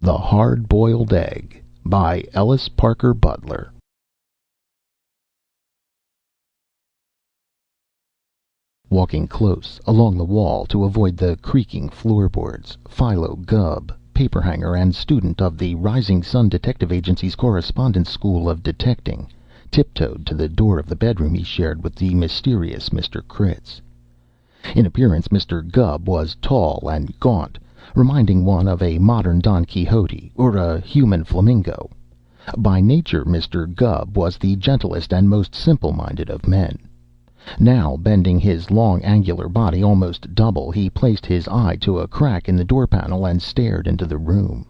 The Hard-Boiled Egg by Ellis Parker Butler. Walking close along the wall to avoid the creaking floorboards, Philo Gubb, paperhanger and student of the Rising Sun Detective Agency's Correspondence School of Detecting, tiptoed to the door of the bedroom he shared with the mysterious Mr. Critz. In appearance, Mr. Gubb was tall and gaunt, reminding one of a modern Don Quixote or a human flamingo. By nature, Mr. Gubb was the gentlest and most simple-minded of men. Now, bending his long, angular body almost double, he placed his eye to a crack in the door panel and stared into the room.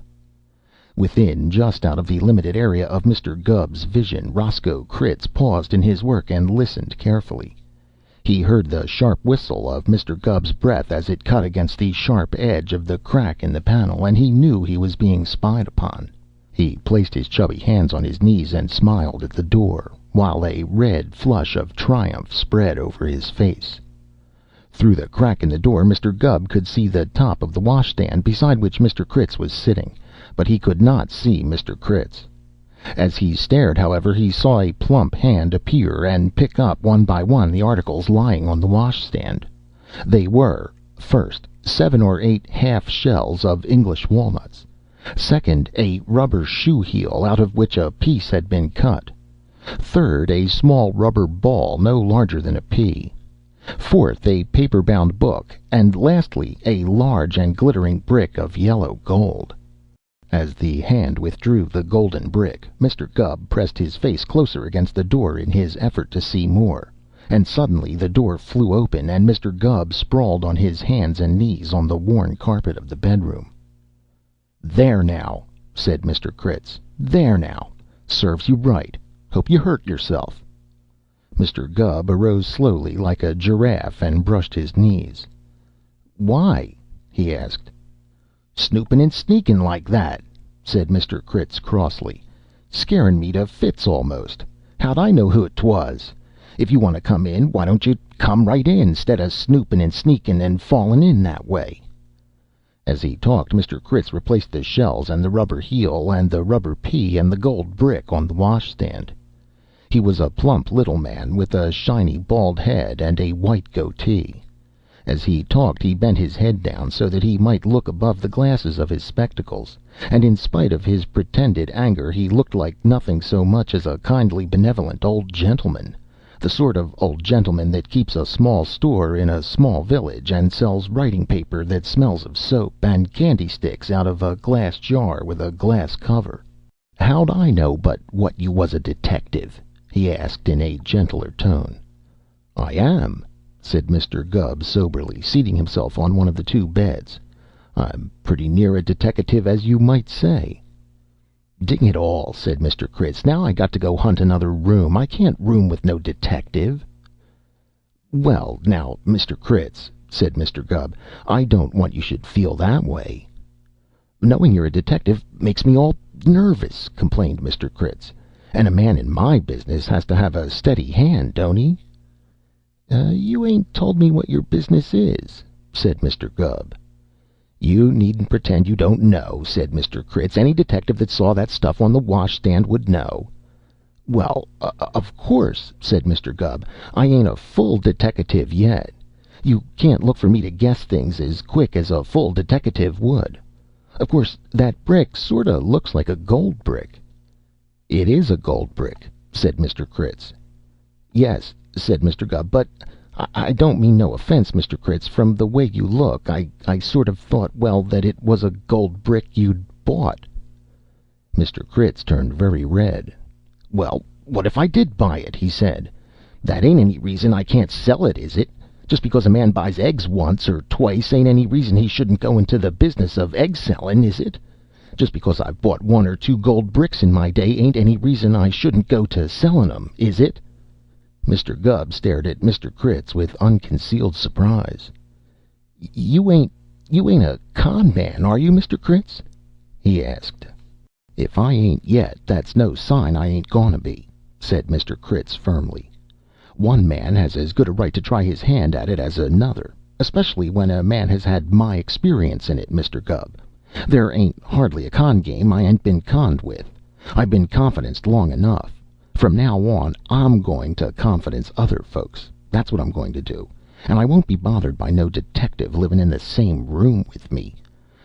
Within, just out of the limited area of Mr. Gubb's vision, Roscoe Critz paused in his work and listened carefully. He heard the sharp whistle of Mr. Gubb's breath as it cut against the sharp edge of the crack in the panel, and he knew he was being spied upon. He placed his chubby hands on his knees and smiled at the door, while a red flush of triumph spread over his face. Through the crack in the door, Mr. Gubb could see the top of the washstand beside which Mr. Critz was sitting, but he could not see Mr. Critz. As he stared, however, he saw a plump hand appear and pick up one by one the articles lying on the washstand. They were, first, 7 or 8 half shells of English walnuts; second, a rubber shoe heel out of which a piece had been cut; third, a small rubber ball no larger than a pea; fourth, a paper-bound book; and lastly, a large and glittering brick of yellow gold. As the hand withdrew the golden brick, Mr. Gubb pressed his face closer against the door in his effort to see more, and suddenly the door flew open and Mr. Gubb sprawled on his hands and knees on the worn carpet of the bedroom. "There now," said Mr. Critz. "There now. Serves you right. Hope you hurt yourself." Mr. Gubb arose slowly like a giraffe and brushed his knees. "Why?" he asked. "Snoopin' and sneakin' like that," said Mr. Critz crossly. "Scarin' me to fits almost. How'd I know who 'twas? If you want to come in, why don't you come right in, 'stead of snoopin' and sneakin' and fallin' in that way?" As he talked, Mr. Critz replaced the shells and the rubber heel and the rubber pea and the gold brick on the washstand. He was a plump little man with a shiny bald head and a white goatee. As he talked, he bent his head down so that he might look above the glasses of his spectacles, and in spite of his pretended anger he looked like nothing so much as a kindly, benevolent old gentleman, the sort of old gentleman that keeps a small store in a small village and sells writing paper that smells of soap, and candy sticks out of a glass jar with a glass cover. "How'd I know but what you was a detective?" he asked in a gentler tone. "I am," said Mr. Gubb soberly, seating himself on one of the 2 beds. "I'm pretty near a deteckative, as you might say." "Ding it all," said Mr. Critz. "Now I got to go hunt another room. I can't room with no detective." "Well, now, Mr. Critz," said Mr. Gubb, "I don't want you should feel that way." "Knowing you're a detective makes me all nervous," complained Mr. Critz. "And a man in my business has to have a steady hand, don't he?" "You ain't told me what your business is," said Mr. Gubb. "You needn't pretend you don't know," said Mr. Critz. "Any detective that saw that stuff on the washstand would know." "Well, of course," said Mr. Gubb, "I ain't a full deteckative yet. You can't look for me to guess things as quick as a full deteckative would. Of course, that brick sort of looks like a gold brick." "It is a gold brick," said Mr. Critz. "Yes," said Mr. Gubb, "but I don't mean no offense, Mr. Critz. From the way you look, I sort of thought, well, that it was a gold brick you'd bought." Mr. Critz turned very red. "Well, what if I did buy it?" he said. "That ain't any reason I can't sell it, is it? Just because a man buys eggs once or twice ain't any reason he shouldn't go into the business of egg sellin', is it? Just because I've bought 1 or 2 gold bricks in my day ain't any reason I shouldn't go to sellin' 'em, is it?" Mr. Gubb stared at Mr. Critz with unconcealed surprise. You ain't a con man, are you, Mr. Critz?" he asked. "If I ain't yet, that's no sign I ain't gonna be," said Mr. Critz firmly. "One man has as good a right to try his hand at it as another, especially when a man has had my experience in it, Mr. Gubb. There ain't hardly a con game I ain't been conned with. I've been confidenced long enough. From now on, I'm going to confidence other folks. That's what I'm going to do. And I won't be bothered by no detective living in the same room with me.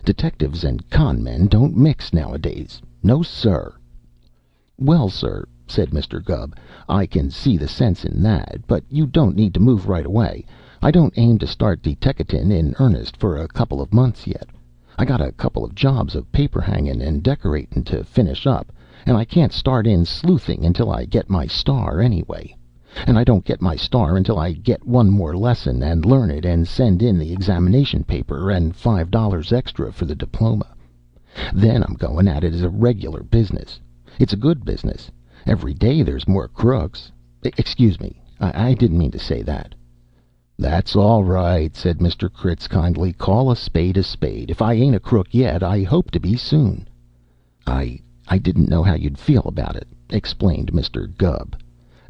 Detectives and con men don't mix nowadays. No, sir. Well, sir, said Mr. Gubb, I can see the sense in that, but you don't need to move right away. I don't aim to start deteckatin' in earnest for a couple of months yet. I got a couple of jobs of paper hanging and decorating to finish up, and I can't start in sleuthing until I get my star anyway. And I don't get my star until I get one more lesson and learn it and send in the examination paper and $5 extra for the diploma. Then I'm going at it as a regular business. It's a good business. Every day there's more crooks. Excuse me, I didn't mean to say that. That's all right, said Mr. Critz kindly. Call a spade a spade. If I ain't a crook yet, I hope to be soon. I didn't know how you'd feel about it, explained Mr. Gubb.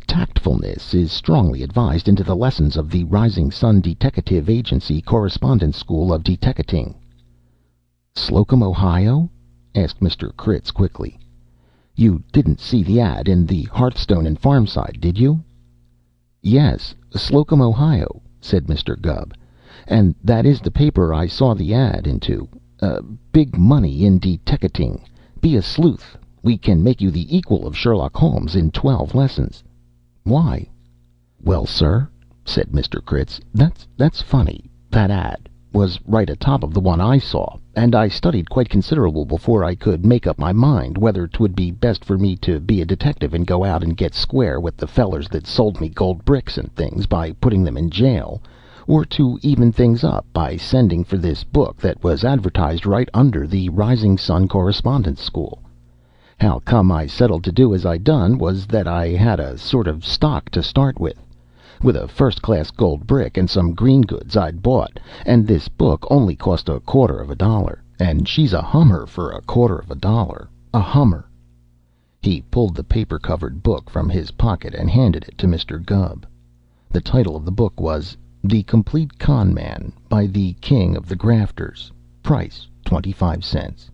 Tactfulness is strongly advised into the lessons of the Rising Sun Deteckative Agency Correspondence School of Deteckating. Slocum, Ohio? asked Mr. Critz quickly. You didn't see the ad in the Hearthstone and Farmside, did you? Yes, Slocum, Ohio, said Mr. Gubb. And that is the paper I saw the ad into. Big money in deteckating. Be a sleuth. We can make you the equal of Sherlock Holmes in 12 lessons. Why? Well, sir, said Mr. Critz, that's funny. That ad was right atop of the one I saw, and I studied quite considerable before I could make up my mind whether 'twould be best for me to be a detective and go out and get square with the fellers that sold me gold bricks and things by putting them in jail, or to even things up by sending for this book that was advertised right under the Rising Sun Correspondence School. How come I settled to do as I done was that I had a sort of stock to start with a first-class gold brick and some green goods I'd bought, and this book only cost $0.25, and she's a hummer for $0.25. A hummer. He pulled the paper-covered book from his pocket and handed it to Mr. Gubb. The title of the book was The Complete Con Man by the King of the Grafters. Price 25 cents.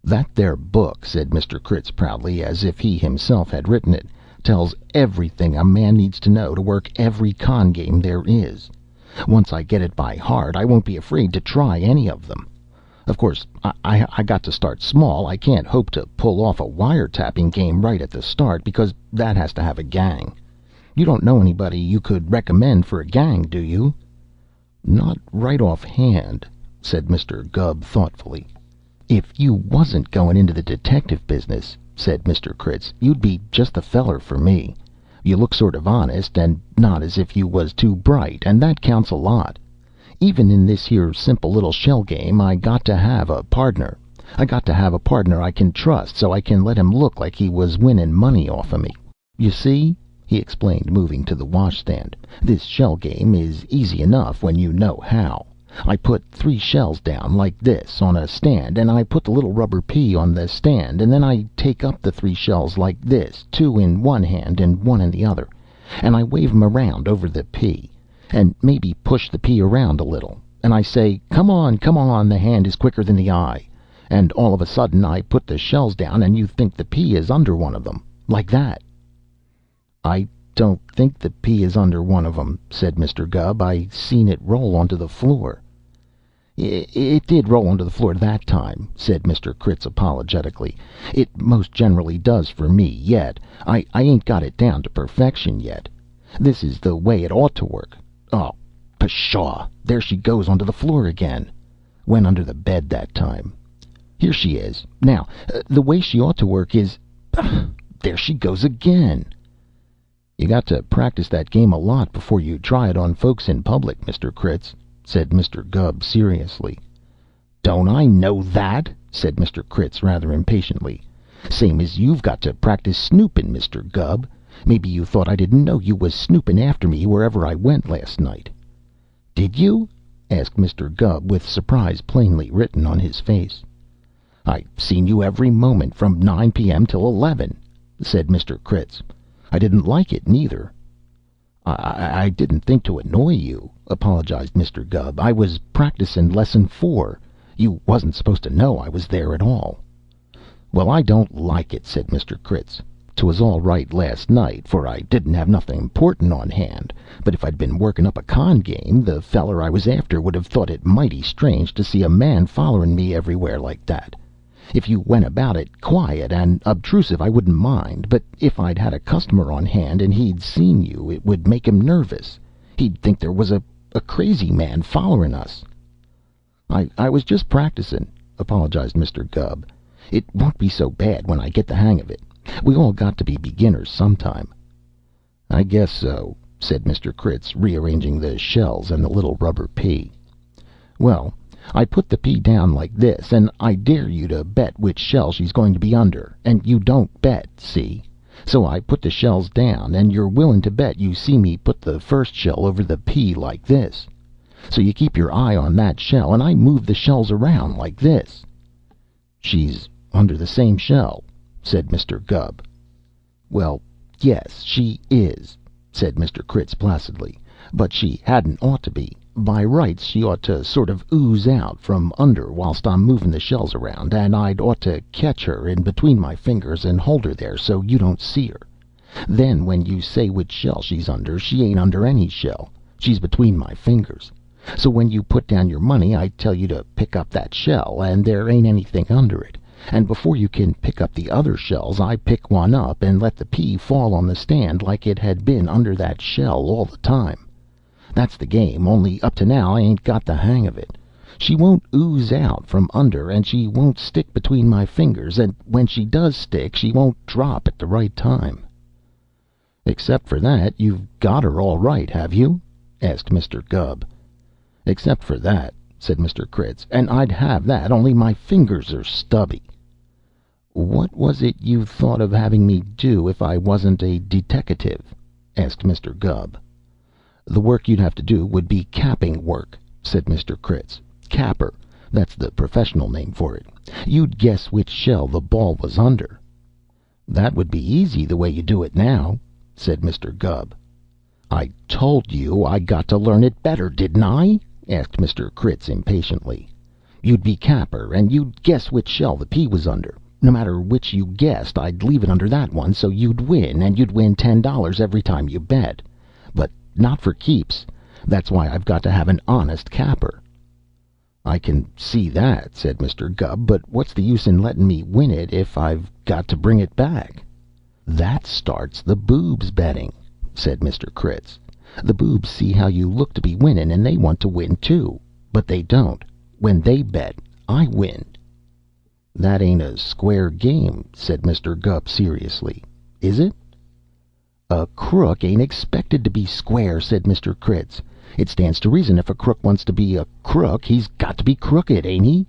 That there book, said Mr. Critz proudly, as if he himself had written it, tells everything a man needs to know to work every con game there is. Once I get it by heart, I won't be afraid to try any of them. Of course, I got to start small. I can't hope to pull off a wiretapping game right at the start, because that has to have a gang. You don't know anybody you could recommend for a gang, do you? Not right offhand, said Mr. Gubb thoughtfully. If you wasn't going into the detective business, said Mr. Critz, you'd be just the feller for me. You look sort of honest, and not as if you was too bright, and that counts a lot. Even in this here simple little shell game, I got to have a pardner. I got to have a pardner I can trust, so I can let him look like he was winning money off of me. You see, he explained, moving to the washstand, this shell game is easy enough when you know how. I put 3 shells down like this on a stand, and I put the little rubber pea on the stand, and then I take up the 3 shells like this, 2 in one hand and 1 in the other, and I wave 'em around over the pea, and maybe push the pea around a little, and I say, come on, the hand is quicker than the eye, and all of a sudden I put the shells down, and you think the pea is under one of them, like that. I don't think the pea is under one of 'em, said Mr. Gubb. I seen it roll onto the floor. It did roll onto the floor that time, said Mr. Critz apologetically. It most generally does for me yet. I ain't got it down to perfection yet. This is the way it ought to work. Oh, pshaw! There she goes onto the floor again. Went under the bed that time. Here she is. Now, the way she ought to work is... there she goes again. You got to practice that game a lot before you try it on folks in public, Mr. Critz, said Mr. Gubb seriously. Don't I know that? said Mr. Critz rather impatiently. Same as you've got to practice snooping, Mr. Gubb. Maybe you thought I didn't know you was snooping after me wherever I went last night. Did you? asked Mr. Gubb, with surprise plainly written on his face. I seen you every moment from 9 p.m. till 11, said Mr. Critz. I didn't like it, neither. I didn't think to annoy you, apologized Mr. Gubb. I was practicing lesson 4. You wasn't supposed to know I was there at all." "Well, I don't like it," said Mr. Critz. "'Twas all right last night, for I didn't have nothing important on hand. But if I'd been working up a con game, the feller I was after would have thought it mighty strange to see a man following me everywhere like that. If you went about it quiet and obtrusive, I wouldn't mind. But if I'd had a customer on hand and he'd seen you, it would make him nervous. He'd think there was a crazy man following us." I was just practicing," apologized Mr. Gubb. "It won't be so bad when I get the hang of it. We all got to be beginners sometime." "I guess so," said Mr. Critz, rearranging the shells and the little rubber pea. "Well, I put the pea down like this, and I dare you to bet which shell she's going to be under, and you don't bet, see? So I put the shells down, and you're willing to bet you see me put the first shell over the pea like this. So you keep your eye on that shell, and I move the shells around like this." "She's under the same shell," said Mr. Gubb. "Well, yes, she is," said Mr. Critz placidly, "but she hadn't ought to be. By rights, she ought to sort of ooze out from under whilst I'm moving the shells around, and I'd ought to catch her in between my fingers and hold her there so you don't see her. Then when you say which shell she's under, she ain't under any shell. She's between my fingers. So when you put down your money, I tell you to pick up that shell, and there ain't anything under it. And before you can pick up the other shells, I pick one up and let the pea fall on the stand like it had been under that shell all the time. That's the game, only up to now I ain't got the hang of it. She won't ooze out from under, and she won't stick between my fingers, and when she does stick, she won't drop at the right time." "Except for that, you've got her all right, have you?" asked Mr. Gubb. "Except for that," said Mr. Critz, "and I'd have that, only my fingers are stubby." "What was it you thought of having me do if I wasn't a deteckative?" asked Mr. Gubb. "The work you'd have to do would be capping work," said Mr. Critz. "Capper, that's the professional name for it. You'd guess which shell the ball was under." "That would be easy the way you do it now," said Mr. Gubb. "I told you I got to learn it better, didn't I?" asked Mr. Critz impatiently. "You'd be capper, and you'd guess which shell the pea was under. No matter which you guessed, I'd leave it under that one, so you'd win, and you'd win $10 every time you bet. But not for keeps. That's why I've got to have an honest capper." "I can see that," said Mr. Gubb, "but what's the use in letting me win it if I've got to bring it back?" "That starts the boobs betting," said Mr. Critz. "The boobs see how you look to be winning, and they want to win too. But they don't. When they bet, I win." "That ain't a square game," said Mr. Gubb seriously. "Is it?" "A crook ain't expected to be square," said Mr. Critz. "It stands to reason if a crook wants to be a crook, he's got to be crooked, ain't he?"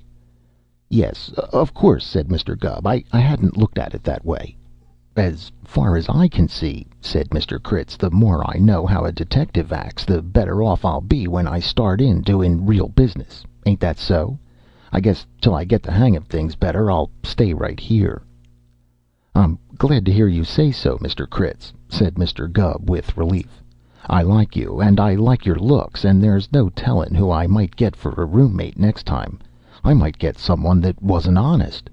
"Yes, of course," said Mr. Gubb. I hadn't looked at it that way." "As far as I can see," said Mr. Critz, "the more I know how a detective acts, the better off I'll be when I start in doing real business. Ain't that so? I guess till I get the hang of things better, I'll stay right here." "I'm glad to hear you say so, Mr. Critz," said Mr. Gubb with relief. "I like you, and I like your looks, and there's no tellin' who I might get for a roommate next time. I might get someone that wasn't honest."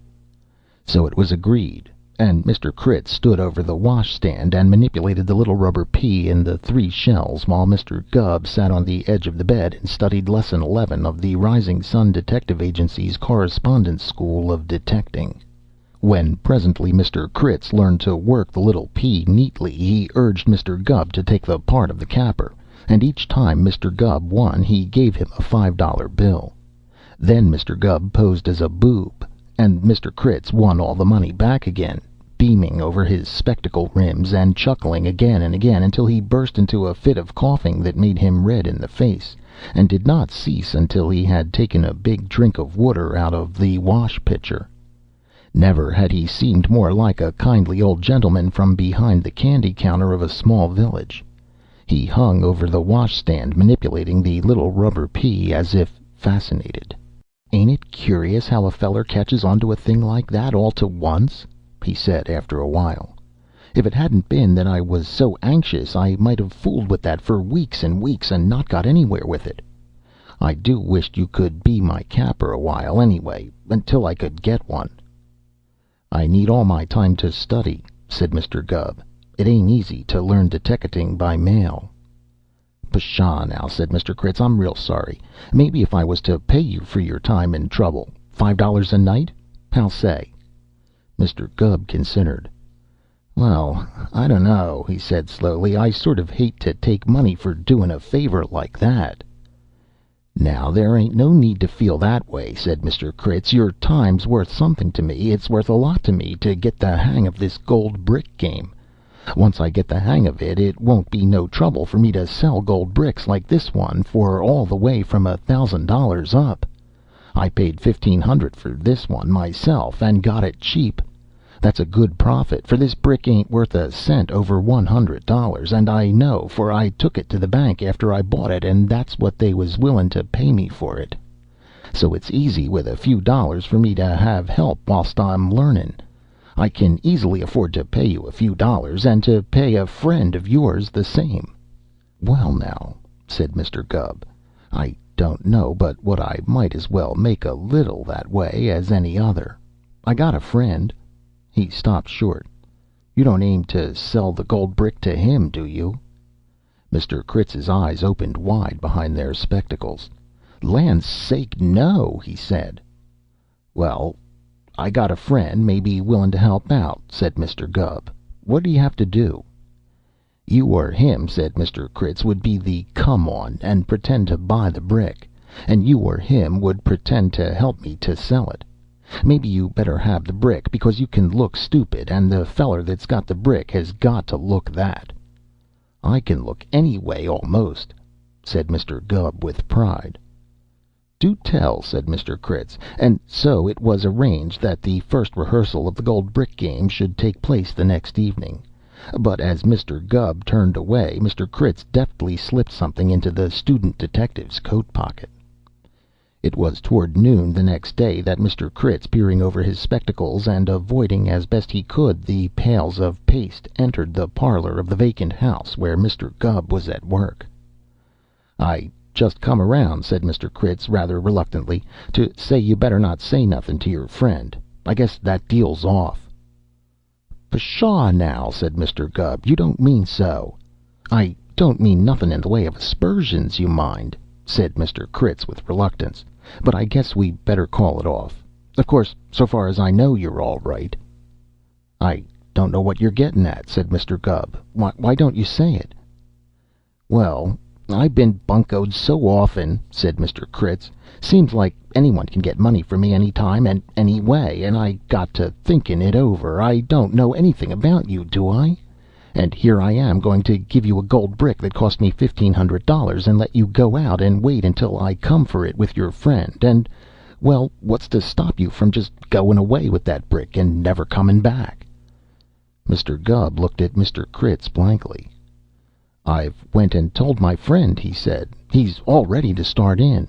So it was agreed, and Mr. Critz stood over the washstand and manipulated the little rubber pea in the three shells, while Mr. Gubb sat on the edge of the bed and studied Lesson 11 of the Rising Sun Detective Agency's Correspondence School of Detecting. When presently Mr. Critz learned to work the little pea neatly, he urged Mr. Gubb to take the part of the capper, and each time Mr. Gubb won he gave him a $5 bill. Then Mr. Gubb posed as a boob, and Mr. Critz won all the money back again, beaming over his spectacle rims and chuckling again and again until he burst into a fit of coughing that made him red in the face, and did not cease until he had taken a big drink of water out of the wash pitcher. Never had he seemed more like a kindly old gentleman from behind the candy counter of a small village. He hung over the washstand manipulating the little rubber pea as if fascinated. "Ain't it curious how a feller catches onto a thing like that all to once?" he said after a while. "If it hadn't been that I was so anxious, I might have fooled with that for weeks and weeks and not got anywhere with it. I do wisht you could be my capper a while, anyway, until I could get one." "I need all my time to study," said Mr. Gubb. "It ain't easy to learn deteckating by mail." "Pshaw, now," said Mr. Critz. "I'm real sorry. Maybe if I was to pay you for your time and trouble, $5 a night? How say?" Mr. Gubb considered. "Well, I dunno," he said slowly. "I sort of hate to take money for doin' a favor like that." "Now, there ain't no need to feel that way," said Mr. Critz. "Your time's worth something to me. It's worth a lot to me to get the hang of this gold brick game. Once I get the hang of it, it won't be no trouble for me to sell gold bricks like this one for all the way from $1,000 up. I paid 1,500 for this one myself, and got it cheap. That's a good profit, for this brick ain't worth a cent over $100, and I know, for I took it to the bank after I bought it, and that's what they was willin' to pay me for it. So it's easy with a few dollars for me to have help whilst I'm learnin'. I can easily afford to pay you a few dollars, and to pay a friend of yours the same." "Well, now," said Mr. Gubb, "I don't know but what I might as well make a little that way as any other. I got a friend—" He stopped short. "You don't aim to sell the gold brick to him, do you?" Mr. Critz's eyes opened wide behind their spectacles. "Land's sake, no!" he said. "Well, I got a friend may be willin' to help out," said Mr. Gubb. "What'd he have to do?" "You or him," said Mr. Critz, "would be the come on and pretend to buy the brick, and you or him would pretend to help me to sell it. Maybe you better have the brick, because you can look stupid, and the feller that's got the brick has got to look that." "I can look any way almost," said Mr. Gubb with pride. "Do tell," said Mr. Critz, and so it was arranged that the first rehearsal of the gold brick game should take place the next evening. But as Mr. Gubb turned away, Mr. Critz deftly slipped something into the student detective's coat pocket. It was toward noon the next day that Mr. Critz, peering over his spectacles and avoiding as best he could the pails of paste, entered the parlor of the vacant house where Mr. Gubb was at work. "I just come around," said Mr. Critz rather reluctantly, "to say you better not say nothin' to your friend. I guess that deal's off." "Pshaw, now," said Mr. Gubb. "You don't mean so." "I don't mean nothin' in the way of aspersions, you mind," said Mr. Critz with reluctance. "But I guess we better call it off. Of course, so far as I know, you're all right." "I don't know what you're gettin' at," said Mr. Gubb. "Why don't you say it?" "Well, I've been buncoed so often," said Mr. Critz. "Seems like anyone can get money from me any time and any way, and I got to thinkin' it over. I don't know anything about you, do I? And here I am going to give you a gold brick that cost me $1,500 and let you go out and wait until I come for it with your friend, and, well, what's to stop you from just goin' away with that brick and never comin' back?" Mr. Gubb looked at Mr. Critz blankly. "I've went and told my friend," he said. "He's all ready to start in."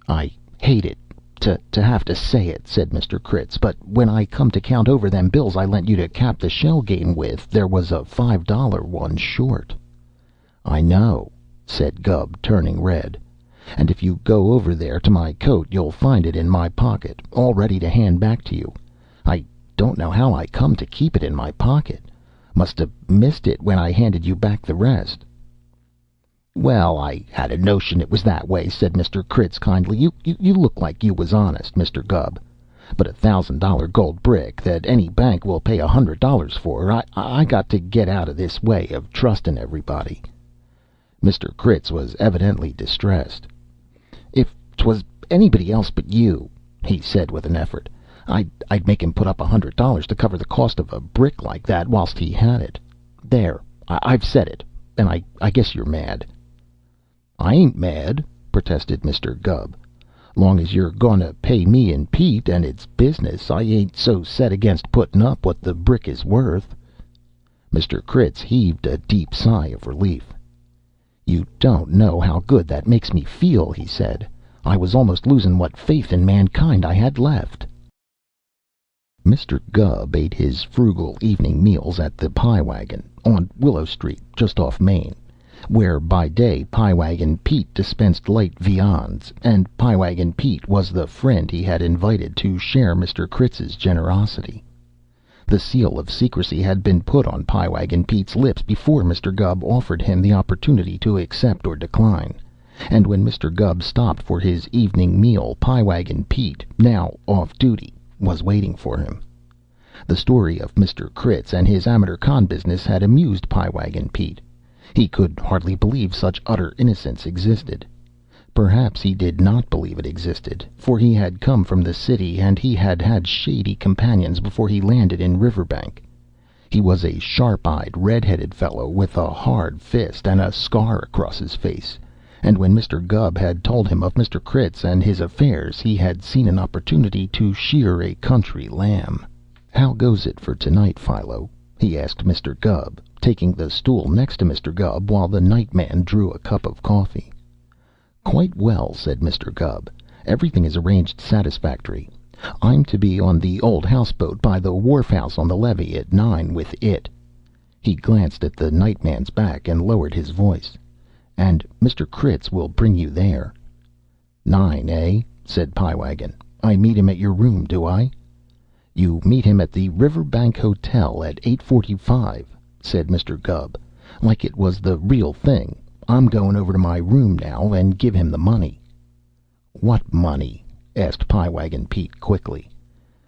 "I hate it to have to say it," said Mr. Critz, "but when I come to count over them bills I lent you to cap the shell game with, there was a $5 one short." "I know," said Gubb, turning red. "And if you go over there to my coat you'll find it in my pocket, all ready to hand back to you. I don't know how I come to keep it in my pocket. Must have missed it when I handed you back the rest." "Well, I had a notion it was that way," said Mr. Critz kindly. You look like you was honest, Mr. Gubb. But $1,000 gold brick that any bank will pay $100 for, I got to get out of this way of trustin' everybody." Mr. Critz was evidently distressed. "If 'twas anybody else but you," he said with an effort, I'd make him put up $100 to cover the cost of a brick like that whilst he had it. There, I've said it, and I guess you're mad." "I ain't mad," protested Mr. Gubb. "Long as you're goin' to pay me and Pete, and it's business, I ain't so set against puttin' up what the brick is worth." Mr. Critz heaved a deep sigh of relief. "You don't know how good that makes me feel," he said. "I was almost losin' what faith in mankind I had left." Mr. Gubb ate his frugal evening meals at the Pie Wagon, on Willow Street, just off Main. where by day Pie Wagon Pete dispensed light viands, and Pie Wagon Pete was the friend he had invited to share Mr. Critz's generosity. The seal of secrecy had been put on Pie Wagon Pete's lips before Mr. Gubb offered him the opportunity to accept or decline, and when Mr. Gubb stopped for his evening meal, Pie Wagon Pete, now off duty, was waiting for him. The story of Mr. Critz and his amateur con business had amused Pie Wagon Pete. He could hardly believe such utter innocence existed. Perhaps he did not believe it existed, for he had come from the city and he had had shady companions before he landed in Riverbank. He was a sharp-eyed, red-headed fellow with a hard fist and a scar across his face, and when Mr. Gubb had told him of Mr. Critz and his affairs, he had seen an opportunity to shear a country lamb. "How goes it for tonight, Philo?" he asked Mr. Gubb, taking the stool next to Mr. Gubb while the night man drew a cup of coffee. "Quite well," said Mr. Gubb. "Everything is arranged satisfactory. I'm to be on the old houseboat by the wharf house on the levee at 9 with it." He glanced at the night man's back and lowered his voice. "And Mr. Critz will bring you there." "9, eh?" said Pie Wagon. "I meet him at your room, do I?" "You meet him at the Riverbank Hotel at 8:45, said Mr. Gubb, like it was the real thing. "I'm going over to my room now and give him the money." "What money?" asked Pie Wagon Pete quickly.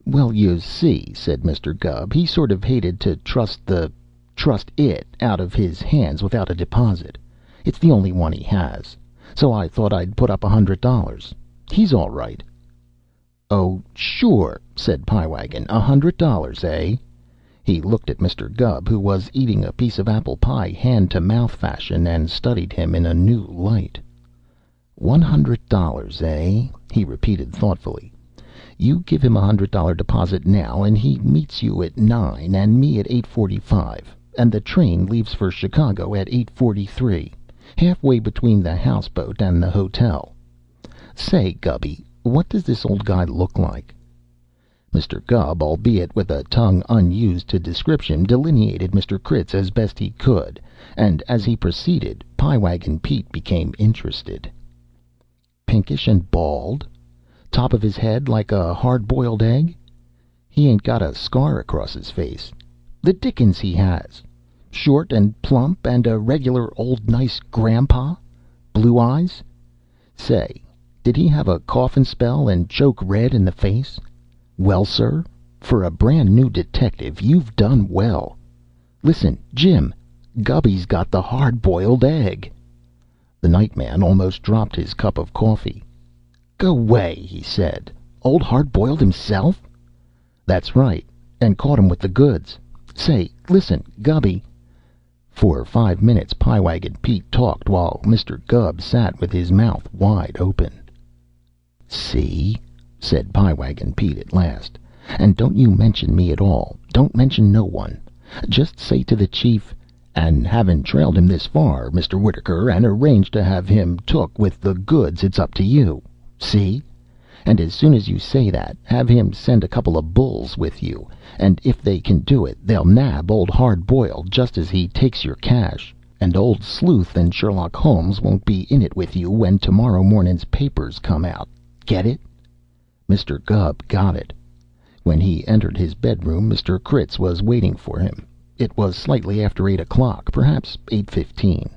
"Well, you see," said Mr. Gubb, "he sort of hated to trust it out of his hands without a deposit. It's the only one he has. So I thought I'd put up $100. He's all right." "Oh, sure," said Pie Wagon. $100, eh?" He looked at Mr. Gubb, who was eating a piece of apple pie hand-to-mouth fashion, and studied him in a new light. $100, eh?" he repeated thoughtfully. "You give him $100 deposit now, and he meets you at 9 and me at 8:45, and the train leaves for Chicago at 8:43, halfway between the houseboat and the hotel. Say, Gubby, what does this old guy look like?" Mr. Gubb, albeit with a tongue unused to description, delineated Mr. Critz as best he could, and as he proceeded, Pie Wagon Pete became interested. "Pinkish and bald? Top of his head like a hard-boiled egg? He ain't got a scar across his face? The dickens he has! Short and plump and a regular old nice grandpa? Blue eyes? Say, did he have a coughin' spell and choke red in the face? Well, sir, for a brand new detective, you've done well. Listen, Jim, Gubby's got the hard-boiled egg." The night man almost dropped his cup of coffee. "Go way," he said. "Old hard-boiled himself?" "That's right, and caught him with the goods. Say, listen, Gubby." For 5 minutes Pie Wagon Pete talked while Mr. Gubb sat with his mouth wide open. "See?" said Pie Wagon Pete at last. "And don't you mention me at all. Don't mention no one. Just say to the chief, 'And havin' trailed him this far, Mr. Wittaker, and arranged to have him took with the goods, it's up to you.' See? And as soon as you say that, have him send a couple of bulls with you, and if they can do it, they'll nab old Hard Boiled just as he takes your cash, and old Sleuth and Sherlock Holmes won't be in it with you when tomorrow morning's papers come out. Get it?" Mr. Gubb got it. When he entered his bedroom, Mr. Critz was waiting for him. It was slightly after 8 o'clock, perhaps 8:15.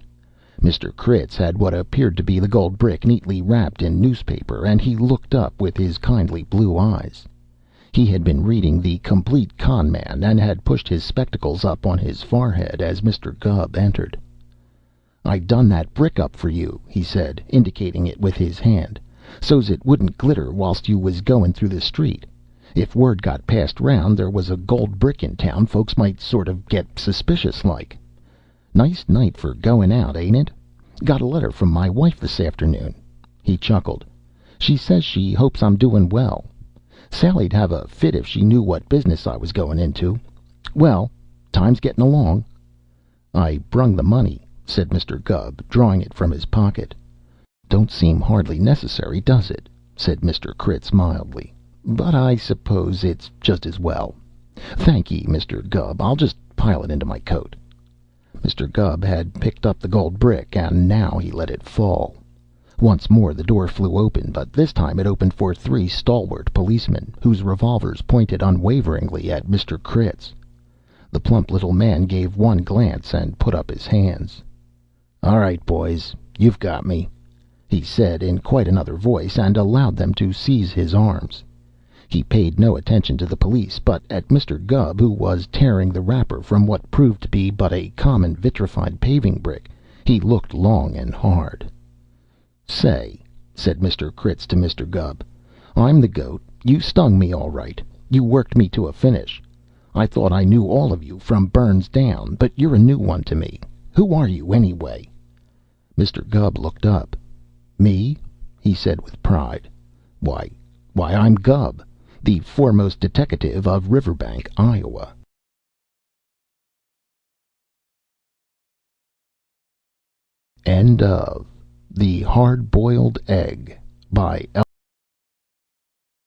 Mr. Critz had what appeared to be the gold brick neatly wrapped in newspaper, and he looked up with his kindly blue eyes. He had been reading The Complete Con Man, and had pushed his spectacles up on his forehead as Mr. Gubb entered. "I done that brick up for you," he said, indicating it with his hand, "so's it wouldn't glitter whilst you was going through the street. If word got passed round there was a gold brick in town, folks might sort of get suspicious like. Nice night for going out, ain't it? Got a letter from my wife this afternoon." He chuckled. "She says she hopes I'm doing well. Sally'd have a fit if she knew what business I was going into. Well, time's getting along." "I brung the money," said Mr. Gubb, drawing it from his pocket. "Don't seem hardly necessary, does it?" said Mr. Critz mildly. "But I suppose it's just as well. Thank ye, Mr. Gubb. I'll just pile it into my coat." Mr. Gubb had picked up the gold brick, and now he let it fall. Once more the door flew open, but this time it opened for three stalwart policemen, whose revolvers pointed unwaveringly at Mr. Critz. The plump little man gave one glance and put up his hands. "All right, boys, you've got me," he said in quite another voice, and allowed them to seize his arms. He paid no attention to the police, but at Mr. Gubb, who was tearing the wrapper from what proved to be but a common vitrified paving brick, he looked long and hard. "Say," said Mr. Critz to Mr. Gubb, "I'm the goat. You stung me all right. You worked me to a finish. I thought I knew all of you from Burns down, but you're a new one to me. Who are you, anyway?" Mr. Gubb looked up. "Me?" he said with pride. Why, I'm Gubb, the foremost deteckative of Riverbank, Iowa." End of The Hard Boiled Egg by